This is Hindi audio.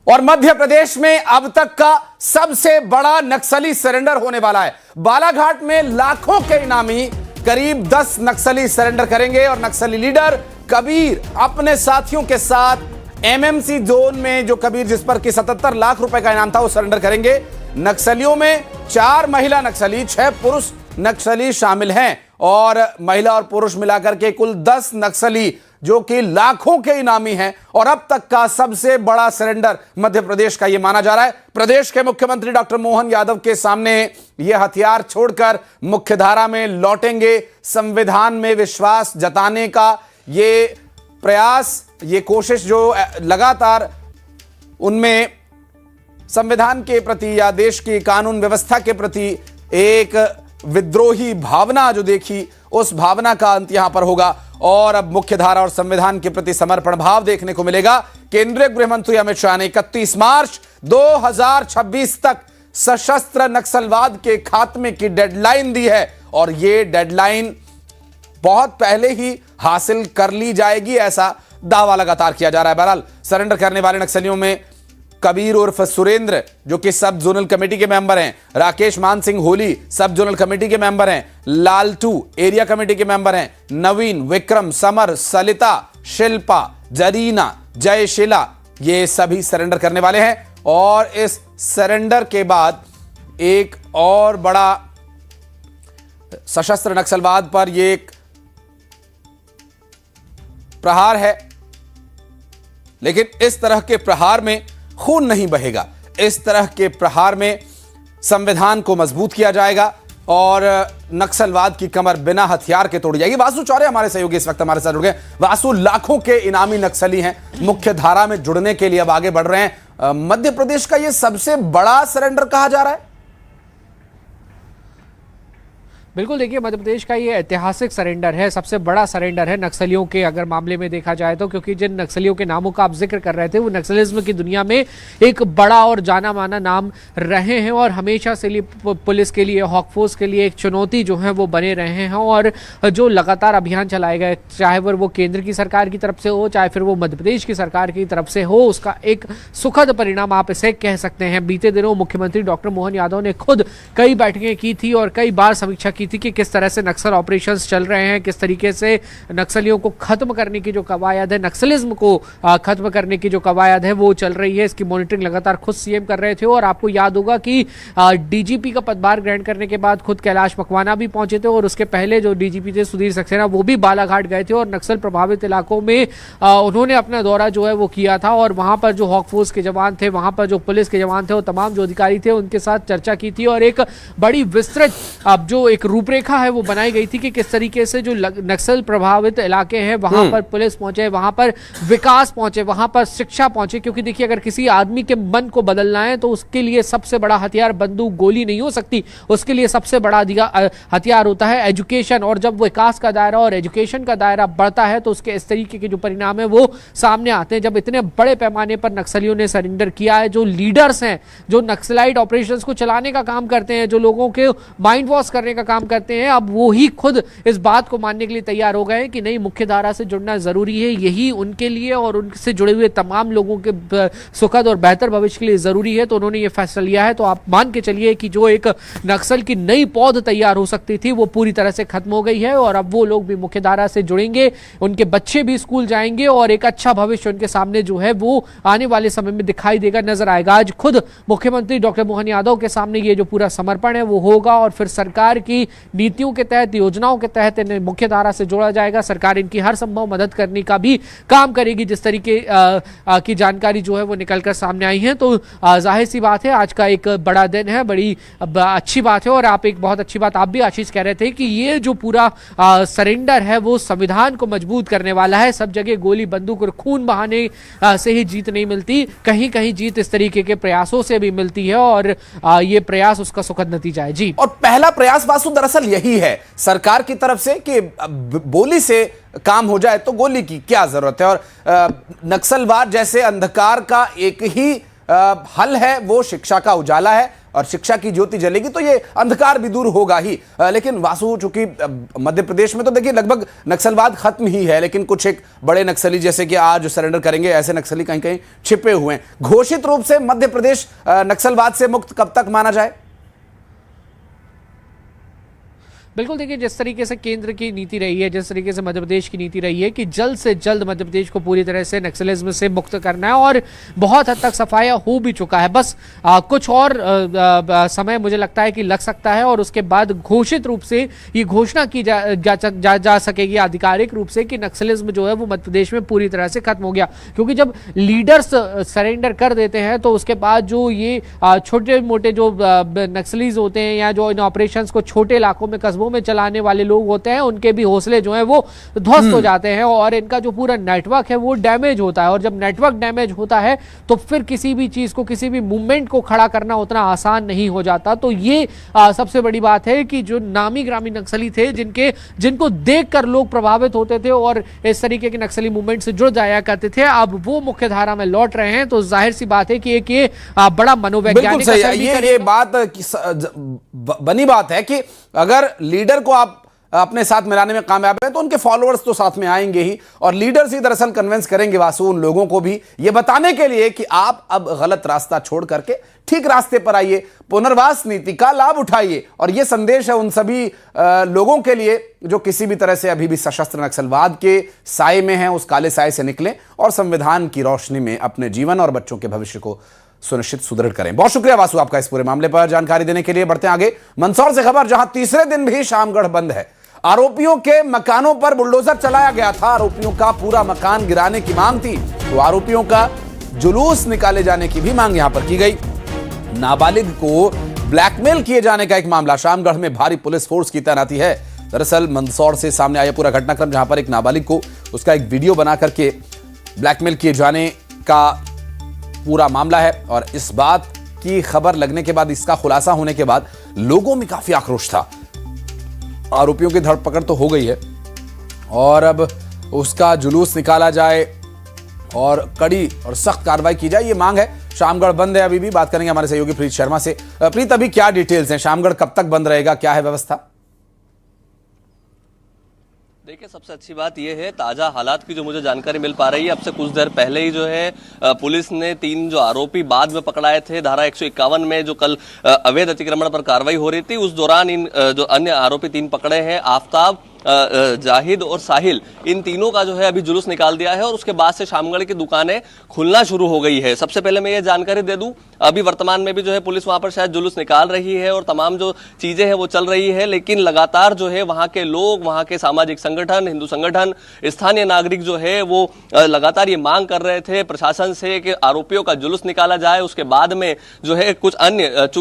और मध्य प्रदेश में अब तक का सबसे बड़ा नक्सली सरेंडर होने वाला है। बालाघाट में लाखों के इनामी करीब 10 नक्सली सरेंडर करेंगे और नक्सली लीडर कबीर अपने साथियों के साथ एमएमसी जोन में जो कबीर जिस पर कि 77 लाख रुपए का इनाम था वो सरेंडर करेंगे। नक्सलियों में 4 महिला नक्सली 6 पुरुष नक्सली शामिल हैं और महिला और पुरुष मिलाकर के कुल 10 नक्सली जो कि लाखों के इनामी हैं और अब तक का सबसे बड़ा सरेंडर मध्य प्रदेश का यह माना जा रहा है। प्रदेश के मुख्यमंत्री डॉक्टर मोहन यादव के सामने यह हथियार छोड़कर मुख्यधारा में लौटेंगे। संविधान में विश्वास जताने का ये प्रयास, ये कोशिश जो लगातार उनमें संविधान के प्रति या देश की कानून व्यवस्था के प्रति एक विद्रोही भावना जो देखी, उस भावना का अंत यहां पर होगा और अब मुख्यधारा और संविधान के प्रति समर्पण भाव देखने को मिलेगा। केंद्रीय गृह मंत्री अमित शाह ने 31 मार्च 2026 तक सशस्त्र नक्सलवाद के खात्मे की डेडलाइन दी है और यह डेडलाइन बहुत पहले ही हासिल कर ली जाएगी, ऐसा दावा लगातार किया जा रहा है। बहरहाल सरेंडर करने वाले नक्सलियों में कबीर उर्फ सुरेंद्र जो कि सब जोनल कमेटी के मेंबर हैं, राकेश मान सिंह होली सब जोनल कमेटी के मेंबर हैं, लालटू एरिया कमेटी के मेंबर हैं, नवीन, विक्रम, समर, सलिता, शिल्पा, जरीना, जयशिला, ये सभी सरेंडर करने वाले हैं। और इस सरेंडर के बाद एक और बड़ा सशस्त्र नक्सलवाद पर यह एक प्रहार है, लेकिन इस तरह के प्रहार में खून नहीं बहेगा। इस तरह के प्रहार में संविधान को मजबूत किया जाएगा और नक्सलवाद की कमर बिना हथियार के तोड़ी जाएगी। वासु चौरे हमारे सहयोगी इस वक्त हमारे साथ जुड़ गए। वासु, लाखों के इनामी नक्सली हैं, मुख्य धारा में जुड़ने के लिए अब आगे बढ़ रहे हैं। मध्य प्रदेश का यह सबसे बड़ा सरेंडर कहा जा रहा है। बिल्कुल, देखिए मध्य प्रदेश का ये ऐतिहासिक सरेंडर है, सबसे बड़ा सरेंडर है नक्सलियों के अगर मामले में देखा जाए तो, क्योंकि जिन नक्सलियों के नामों का आप जिक्र कर रहे थे वो नक्सलिज्म की दुनिया में एक बड़ा और जाना माना नाम रहे हैं और हमेशा से लिए पुलिस के लिए, हॉक फोर्स के लिए एक चुनौती जो है वो बने रहे हैं। और जो लगातार अभियान चलाए गए, चाहे वो केंद्र की सरकार की तरफ से हो, चाहे फिर वो मध्य प्रदेश की सरकार की तरफ से हो, उसका एक सुखद परिणाम आप इसे कह सकते हैं। बीते दिनों मुख्यमंत्री डॉक्टर मोहन यादव ने खुद कई बैठकें की थी और कई बार समीक्षा की थी कि किस तरह से नक्सल ऑपरेशंस चल रहे हैं, किस तरीके से नक्सलियों को खत्म करने की जो कवायद है, नक्सलिज्म को खत्म करने की जो कवायद है वो चल रही है। इसकी मॉनिटरिंग लगातार खुद सीएम कर रहे थे और आपको याद होगा कि डीजीपी का पदभार ग्रहण करने के बाद खुद कैलाश मकवाना भी पहुंचे थे और उसके पहले जो डीजीपी थे सुधीर सक्सेना वो भी बालाघाट गए थे और नक्सल प्रभावित इलाकों में उन्होंने अपना दौरा जो है वो किया था और वहां पर जो हॉक फोर्स के जवान थे, वहां पर जो पुलिस के जवान थे, वो तमाम जो अधिकारी थे उनके साथ चर्चा की थी और एक बड़ी विस्तृत अब जो एक रूपरेखा है वो बनाई गई थी कि किस तरीके से जो नक्सल प्रभावित इलाके हैं वहां पर पुलिस पहुंचे, वहां पर विकास पहुंचे, वहां पर शिक्षा पहुंचे। क्योंकि देखिए अगर किसी आदमी के मन को बदलना है तो उसके लिए सबसे बड़ा हथियार बंदूक गोली नहीं हो सकती, उसके लिए सबसे बड़ा हथियार होता है एजुकेशन। और जब विकास का दायरा और एजुकेशन का दायरा बढ़ता है तो उसके इस तरीके के जो परिणाम है वो सामने आते हैं। जब इतने बड़े पैमाने पर नक्सलियों ने सरेंडर किया है, जो लीडर्स हैं, जो नक्सलाइट ऑपरेशंस को चलाने का काम करते हैं, जो लोगों के माइंड वॉश करने का काम करते हैं, अब वो ही खुद इस बात को मानने के लिए तैयार हो गए हैं कि नहीं, मुख्य धारा से जुड़ना जरूरी है, यही उनके लिए और उनसे जुड़े हुए तमाम लोगों के सुखद और बेहतर भविष्य के लिए जरूरी है। तो उन्होंने ये फैसला लिया है। तो आप मान के चलिए कि जो एक नक्सल की नई पौध तैयार हो सकती थी वो पूरी तरह से खत्म हो गई है और अब वो लोग भी मुख्य धारा से जुड़ेंगे, उनके बच्चे भी स्कूल जाएंगे और एक अच्छा भविष्य उनके सामने जो है वो आने वाले समय में दिखाई देगा, नजर आएगा। आज खुद मुख्यमंत्री डॉक्टर मोहन यादव के सामने ये जो पूरा समर्पण है वो होगा और फिर सरकार की नीतियों के तहत, योजनाओं के तहत इन्हें मुख्य धारा से जोड़ा जाएगा। सरकार इनकी हर संभव मदद करने का भी काम करेगी जिस तरीके की जानकारी जो है वो निकलकर सामने आई है। तो जाहिर सी बात है आज का एक बड़ा दिन है, बड़ी अच्छी बात है। और आप एक बहुत अच्छी बात आप भी आशीष कह रहे थे कि ये जो पूरा सरेंडर है वो संविधान को मजबूत करने वाला है। सब जगह गोली बंदूक और खून बहाने से ही जीत नहीं मिलती, कहीं कहीं जीत इस तरीके के प्रयासों से भी मिलती है और ये प्रयास उसका सुखद नतीजा है। जी, और पहला प्रयास वासु दरअसल यही है सरकार की तरफ से कि बोली से काम हो जाए तो गोली की क्या जरूरत है। और नक्सलवाद जैसे अंधकार का एक ही हल है, वो शिक्षा का उजाला है। और शिक्षा की ज्योति जलेगी तो ये अंधकार भी दूर होगा ही। लेकिन वासु, चूंकि मध्य प्रदेश में तो देखिए लगभग नक्सलवाद खत्म ही है, लेकिन कुछ एक बड़े नक्सली जैसे कि आज सरेंडर करेंगे, ऐसे नक्सली कहीं कहीं छिपे हुए हैं। घोषित रूप से मध्य प्रदेश नक्सलवाद से मुक्त कब तक माना जाए? बिल्कुल देखिए, जिस तरीके से केंद्र की नीति रही है, जिस तरीके से मध्य प्रदेश की नीति रही है कि जल्द से जल्द मध्य प्रदेश को पूरी तरह से नक्सलिज्म से मुक्त करना है और बहुत हद तक सफाया हो भी चुका है। बस कुछ और समय मुझे लगता है कि लग सकता है और उसके बाद घोषित रूप से ये घोषणा की जा सकेगी आधिकारिक रूप से कि नक्सलिज्म जो है वो मध्य प्रदेश में पूरी तरह से खत्म हो गया। क्योंकि जब लीडर्स सरेंडर कर देते हैं तो उसके बाद जो ये छोटे मोटे जो नक्सलीज होते हैं या जो इन ऑपरेशंस को छोटे इलाकों में में चलाने वाले लोग होते हैं, उनके भी हौसले जो हैं वो ध्वस्त हो जाते हैं और इनका जो पूरा नेटवर्क है वो डैमेज होता है। और जब नेटवर्क डैमेज होता है तो फिर किसी भी चीज को, किसी भी मूवमेंट को खड़ा करना उतना आसान नहीं हो जाता। तो ये सबसे बड़ी बात है कि जो नामी ग्रामी नक्सली थे, जिनको देखकर लोग प्रभावित होते थे और इस तरीके के नक्सली मूवमेंट से जुड़ जाया करते थे, अब वो मुख्य धारा में लौट रहे हैं। तो जाहिर सी बात है कि एक ये बड़ा मनोवैज्ञानिक ये बात बनी बात है कि अगर लीडर को आप अपने साथ मिलाने में कामयाब है तो उनके फॉलोअर्स तो साथ में आएंगे ही, और लीडर्स ही दरअसल कन्विंस करेंगे वासु उन लोगों को भी ये बताने के लिए कि आप अब गलत रास्ता छोड़ करके ठीक रास्ते पर आइए, पुनर्वास नीति का लाभ उठाइए। और यह संदेश है उन सभी लोगों के लिए जो किसी भी तरह से अभी भी सशस्त्र नक्सलवाद के साए में हैं, उस काले साए से निकलें और संविधान की रोशनी में अपने जीवन और बच्चों के भविष्य को सुनिश्चित सुदृढ़ करें। बहुत शुक्रिया वासु आपका इस पूरे मामले पर जानकारी देने के लिए। बढ़ते हैं आगे, मंदसौर से खबर, जहां तीसरे दिन भी शामगढ़ बंद है। आरोपियों के मकानों पर बुलडोजर चलाया गया था, आरोपियों का पूरा मकान गिराने की मांग थी, तो आरोपियों का जुलूस निकाले जाने की भी मांग यहां पर की गई। नाबालिग को ब्लैकमेल किए जाने का एक मामला, शामगढ़ में भारी पुलिस फोर्स की तैनाती है। दरअसल मंदसौर से सामने आया पूरा घटनाक्रम, जहां पर एक नाबालिग को उसका एक वीडियो बना करके ब्लैकमेल किए जाने का पूरा मामला है। और इस बात की खबर लगने के बाद, इसका खुलासा होने के बाद लोगों में काफी आक्रोश था। आरोपियों की धरपकड़ तो हो गई है और अब उसका जुलूस निकाला जाए और कड़ी और सख्त कार्रवाई की जाए, ये मांग है। शामगढ़ बंद है अभी भी। बात करेंगे हमारे सहयोगी प्रीत शर्मा से। प्रीत, अभी क्या डिटेल्स हैं? शामगढ़ कब तक बंद रहेगा, क्या है व्यवस्था? देखिए, सबसे अच्छी बात यह है, ताजा हालात की जो मुझे जानकारी मिल पा रही है, अब से कुछ देर पहले ही जो है पुलिस ने 3 जो आरोपी बाद में पकड़ाए थे धारा 151 में, जो कल अवैध अतिक्रमण पर कार्रवाई हो रही थी, उस दौरान इन जो अन्य आरोपी 3 पकड़े हैं, आफताब, जाहिद और साहिल, इन तीनों का जो है अभी जुलूस निकाल दिया है और उसके बाद से शामगढ़ की दुकानें खुलना शुरू हो गई है। सबसे पहले मैं ये जानकारी दे दूं, अभी वर्तमान में भी जो है पुलिस वहां पर शायद जुलूस निकाल रही है और तमाम जो चीजें हैं वो चल रही है, लेकिन लगातार जो है वहां के लोग, वहां के सामाजिक संगठन, हिंदू संगठन, स्थानीय नागरिक जो है वो लगातार ये मांग कर रहे थे प्रशासन से कि आरोपियों का जुलूस निकाला जाए, उसके बाद में जो है कुछ अन्य